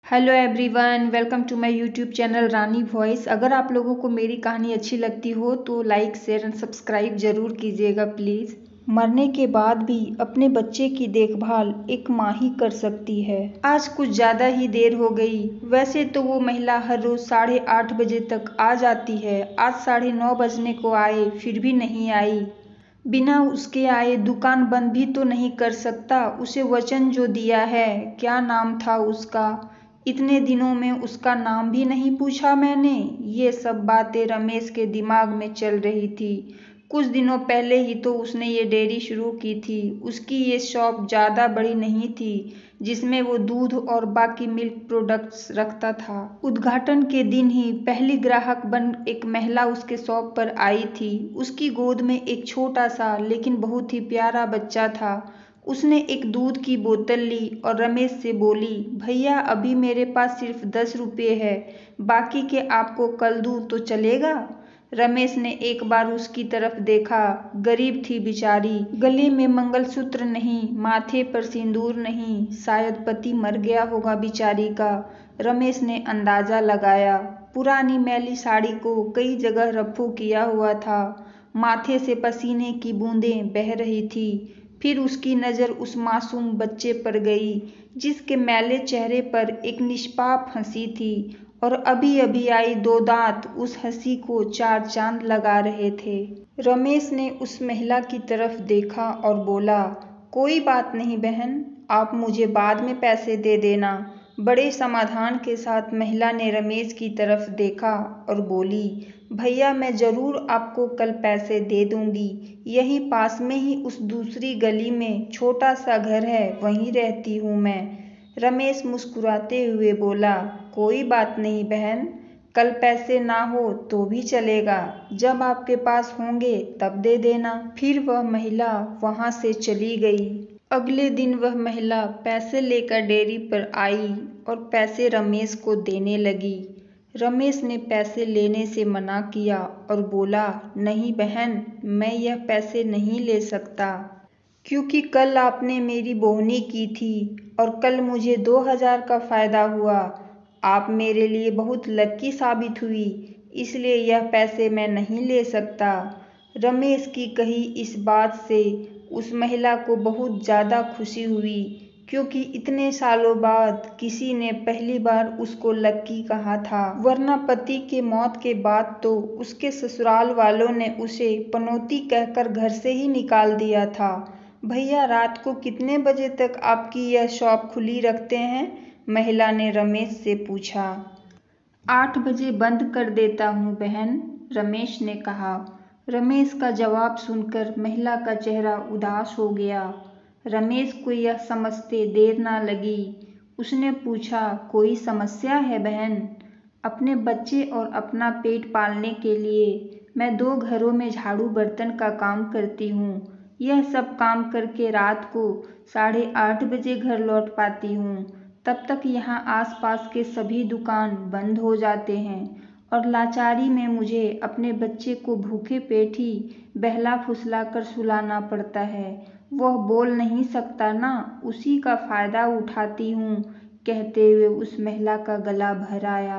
Hello everyone, welcome to my YouTube channel Rani voice. अगर आप लोगों को मेरी कहानी अच्छी लगती हो तो लाइक शेयर एंड सब्सक्राइब ज़रूर कीजिएगा प्लीज़। मरने के बाद भी अपने बच्चे की देखभाल एक माँ ही कर सकती है। आज कुछ ज़्यादा ही देर हो गई। वैसे तो वो महिला हर रोज़ 8:30 बजे तक आ जाती है। आज 9:30 बजने को आए फिर भी नहीं आई। बिना उसके आए दुकान बंद भी तो नहीं कर सकता। उसे वचन जो दिया है, क्या नाम था उसका, इतने दिनों में उसका नाम भी नहीं पूछा मैंने। ये सब बातें रमेश के दिमाग में चल रही थी। कुछ दिनों पहले ही तो उसने ये डेयरी शुरू की थी। उसकी ये शॉप ज़्यादा बड़ी नहीं थी जिसमें वो दूध और बाकी मिल्क प्रोडक्ट्स रखता था। उद्घाटन के दिन ही पहली ग्राहक बन एक महिला उसके शॉप पर आई थी। उसकी गोद में एक छोटा सा लेकिन बहुत ही प्यारा बच्चा था। उसने एक दूध की बोतल ली और रमेश से बोली, भैया अभी मेरे पास सिर्फ 10 रुपये है, बाकी के आपको कल दूँ तो चलेगा। रमेश ने एक बार उसकी तरफ देखा। गरीब थी बेचारी, गले में मंगलसूत्र नहीं, माथे पर सिंदूर नहीं, शायद पति मर गया होगा बेचारी का। रमेश ने अंदाजा लगाया। पुरानी मैली साड़ी को कई जगह रफू किया हुआ था। माथे से पसीने की बूंदें बह रही थी। फिर उसकी नज़र उस मासूम बच्चे पर गई जिसके मैले चेहरे पर एक निष्पाप हंसी थी और अभी अभी आई 2 दांत उस हंसी को 4 चांद लगा रहे थे। रमेश ने उस महिला की तरफ देखा और बोला, कोई बात नहीं बहन, आप मुझे बाद में पैसे दे देना। बड़े समाधान के साथ महिला ने रमेश की तरफ देखा और बोली, भैया मैं ज़रूर आपको कल पैसे दे दूंगी। यहीं पास में ही उस दूसरी गली में छोटा सा घर है, वहीं रहती हूँ मैं। रमेश मुस्कुराते हुए बोला, कोई बात नहीं बहन, कल पैसे ना हो तो भी चलेगा, जब आपके पास होंगे तब दे देना। फिर वह महिला वहाँ से चली गई। अगले दिन वह महिला पैसे लेकर डेयरी पर आई और पैसे रमेश को देने लगी। रमेश ने पैसे लेने से मना किया और बोला, नहीं बहन, मैं यह पैसे नहीं ले सकता, क्योंकि कल आपने मेरी बोहनी की थी और कल मुझे 2000 का फ़ायदा हुआ। आप मेरे लिए बहुत लकी साबित हुई, इसलिए यह पैसे मैं नहीं ले सकता। रमेश की कही इस बात से उस महिला को बहुत ज़्यादा खुशी हुई, क्योंकि इतने सालों बाद किसी ने पहली बार उसको लक्की कहा था। वरना पति के मौत के बाद तो उसके ससुराल वालों ने उसे पनौती कहकर घर से ही निकाल दिया था। भैया रात को कितने बजे तक आपकी यह शॉप खुली रखते हैं? महिला ने रमेश से पूछा। 8 बजे बंद कर देता हूँ बहन, रमेश ने कहा। रमेश का जवाब सुनकर महिला का चेहरा उदास हो गया। रमेश को यह समझते देर ना लगी। उसने पूछा, कोई समस्या है बहन? अपने बच्चे और अपना पेट पालने के लिए मैं 2 घरों में झाड़ू बर्तन का काम करती हूँ। यह सब काम करके रात को 8:30 बजे घर लौट पाती हूँ। तब तक यहाँ आसपास के सभी दुकान बंद हो जाते हैं और लाचारी में मुझे अपने बच्चे को भूखे पेट ही बहला फुसला कर सुलाना पड़ता है। वह बोल नहीं सकता ना, उसी का फ़ायदा उठाती हूँ, कहते हुए उस महिला का गला भर आया।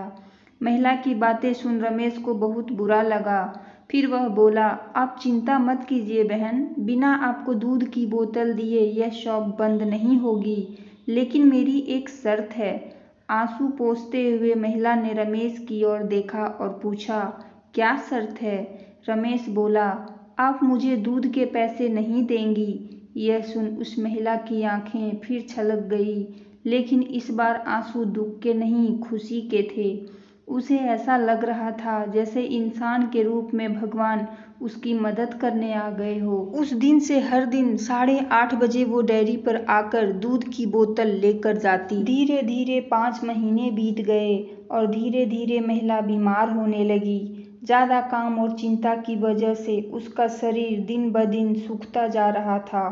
महिला की बातें सुन रमेश को बहुत बुरा लगा। फिर वह बोला, आप चिंता मत कीजिए बहन, बिना आपको दूध की बोतल दिए यह शॉप बंद नहीं होगी, लेकिन मेरी एक शर्त है। आंसू पोंछते हुए महिला ने रमेश की ओर देखा और पूछा, क्या शर्त है? रमेश बोला, आप मुझे दूध के पैसे नहीं देंगी। यह सुन उस महिला की आंखें फिर छलक गई, लेकिन इस बार आंसू दुख के नहीं, खुशी के थे। उसे ऐसा लग रहा था जैसे इंसान के रूप में भगवान उसकी मदद करने आ गए हो। उस दिन से हर दिन 8:30 बजे वो डेयरी पर आकर दूध की बोतल लेकर जाती। धीरे धीरे 5 महीने बीत गए और धीरे धीरे महिला बीमार होने लगी। ज़्यादा काम और चिंता की वजह से उसका शरीर दिन ब दिन सूखता जा रहा था।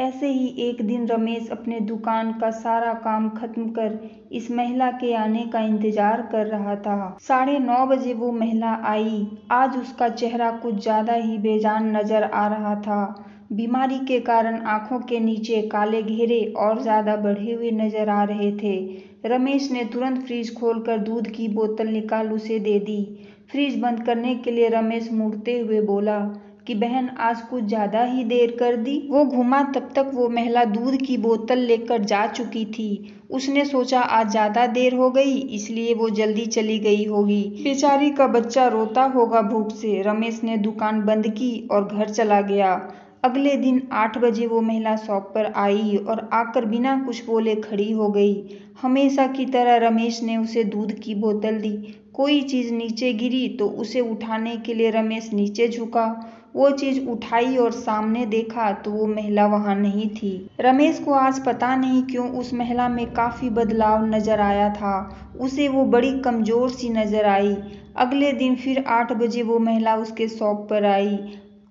ऐसे ही एक दिन रमेश अपने दुकान का सारा काम खत्म कर इस महिला के आने का इंतजार कर रहा था। 9:30 बजे वो महिला आई। आज उसका चेहरा कुछ ज़्यादा ही बेजान नजर आ रहा था। बीमारी के कारण आंखों के नीचे काले घेरे और ज़्यादा बढ़े हुए नजर आ रहे थे। रमेश ने तुरंत फ्रिज खोलकर दूध की बोतल निकाल उसे दे दी। फ्रिज बंद करने के लिए रमेश मुड़ते हुए बोला कि बहन आज कुछ ज्यादा ही देर कर दी। वो घूमा तब तक वो महिला दूध की बोतल लेकर जा चुकी थी। उसने सोचा आज ज्यादा देर हो गई इसलिए वो जल्दी चली गई होगी। बेचारी का बच्चा रोता होगा भूख से। रमेश ने दुकान बंद की और घर चला गया। अगले दिन 8 बजे वो महिला शॉप पर आई और आकर बिना कुछ बोले खड़ी हो गई। हमेशा की तरह रमेश ने उसे दूध की बोतल दी। कोई चीज नीचे गिरी तो उसे उठाने के लिए रमेश नीचे झुका। वो चीज उठाई और सामने देखा तो वो महिला वहां नहीं थी। रमेश को आज पता नहीं क्यों उस महिला में काफी बदलाव नजर आया था। उसे वो बड़ी कमजोर सी नजर आई। अगले दिन फिर 8 बजे वो महिला उसके शॉप पर आई।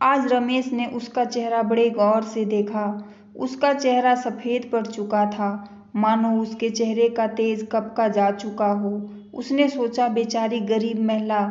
आज रमेश ने उसका चेहरा बड़े गौर से देखा। उसका चेहरा सफेद पड़ चुका था, मानो उसके चेहरे का तेज कब का जा चुका हो। उसने सोचा बेचारी गरीब महिला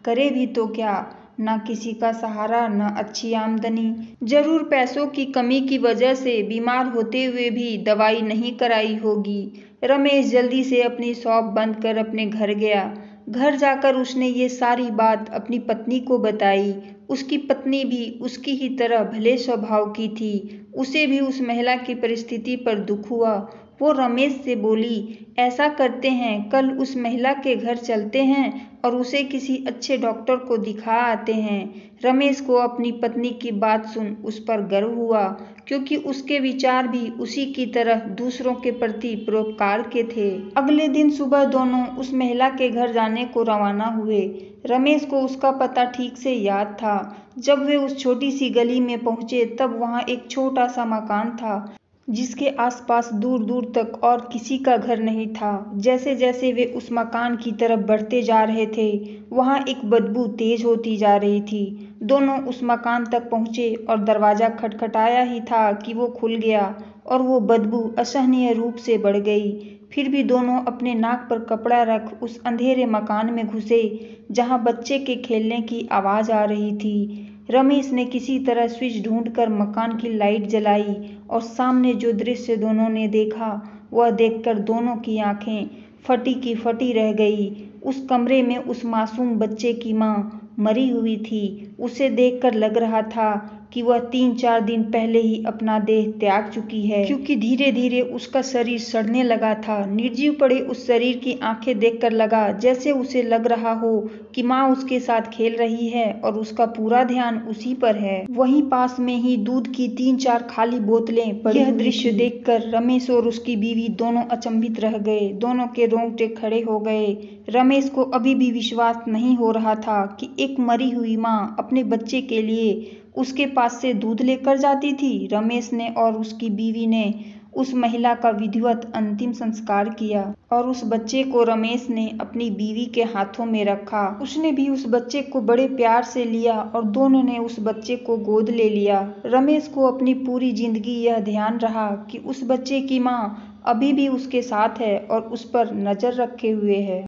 करे भी तो क्या, ना किसी का सहारा ना अच्छी आमदनी। जरूर पैसों की कमी की वजह से बीमार होते हुए भी दवाई नहीं कराई होगी। रमेश जल्दी से अपनी शॉप बंद कर अपने घर गया। घर जाकर उसने ये सारी बात अपनी पत्नी को बताई। उसकी पत्नी भी उसकी ही तरह भले स्वभाव की थी। उसे भी उस महिला की परिस्थिति पर दुख हुआ। वो रमेश से बोली, ऐसा करते हैं कल उस महिला के घर चलते हैं और उसे किसी अच्छे डॉक्टर को दिखा आते हैं। रमेश को अपनी पत्नी की बात सुन उस पर गर्व हुआ, क्योंकि उसके विचार भी उसी की तरह दूसरों के प्रति परोपकार के थे। अगले दिन सुबह दोनों उस महिला के घर जाने को रवाना हुए। रमेश को उसका पता ठीक से याद था। जब वे उस छोटी सी गली में पहुंचे तब वहां एक छोटा सा मकान था, जिसके आसपास दूर दूर तक और किसी का घर नहीं था। जैसे जैसे वे उस मकान की तरफ बढ़ते जा रहे थे, वहां एक बदबू तेज होती जा रही थी। दोनों उस मकान तक पहुंचे और दरवाजा खटखटाया ही था कि वो खुल गया और वो बदबू असहनीय रूप से बढ़ गई। फिर भी दोनों अपने नाक पर कपड़ा रख उस अंधेरे मकान में घुसे, जहां बच्चे के खेलने की आवाज आ रही थी। रमेश ने किसी तरह स्विच ढूंढकर मकान की लाइट जलाई और सामने जो दृश्य दोनों ने देखा वह देखकर दोनों की आंखें फटी की फटी रह गई। उस कमरे में उस मासूम बच्चे की मां मरी हुई थी। उसे देखकर लग रहा था कि वह 3-4 दिन पहले ही अपना देह त्याग चुकी है, क्योंकि धीरे धीरे उसका शरीर सड़ने लगा था। निर्जीव पड़े उस शरीर की आंखें देखकर लगा जैसे उसे लग रहा हो कि माँ उसके साथ खेल रही है और उसका पूरा ध्यान उसी पर है। वहीं पास में ही दूध की 3-4 खाली बोतलें पड़ी। यह दृश्य देखकर रमेश और उसकी बीवी दोनों अचंभित रह गए। दोनों के रोंगटे खड़े हो गए। रमेश को अभी भी विश्वास नहीं हो रहा था कि एक मरी हुई माँ अपने बच्चे के लिए उसके पास से दूध लेकर जाती थी। रमेश ने और उसकी बीवी ने उस महिला का विधिवत अंतिम संस्कार किया और उस बच्चे को रमेश ने अपनी बीवी के हाथों में रखा। उसने भी उस बच्चे को बड़े प्यार से लिया और दोनों ने उस बच्चे को गोद ले लिया। रमेश को अपनी पूरी जिंदगी यह ध्यान रहा कि उस बच्चे की माँ अभी भी उसके साथ है और उस पर नजर रखे हुए है।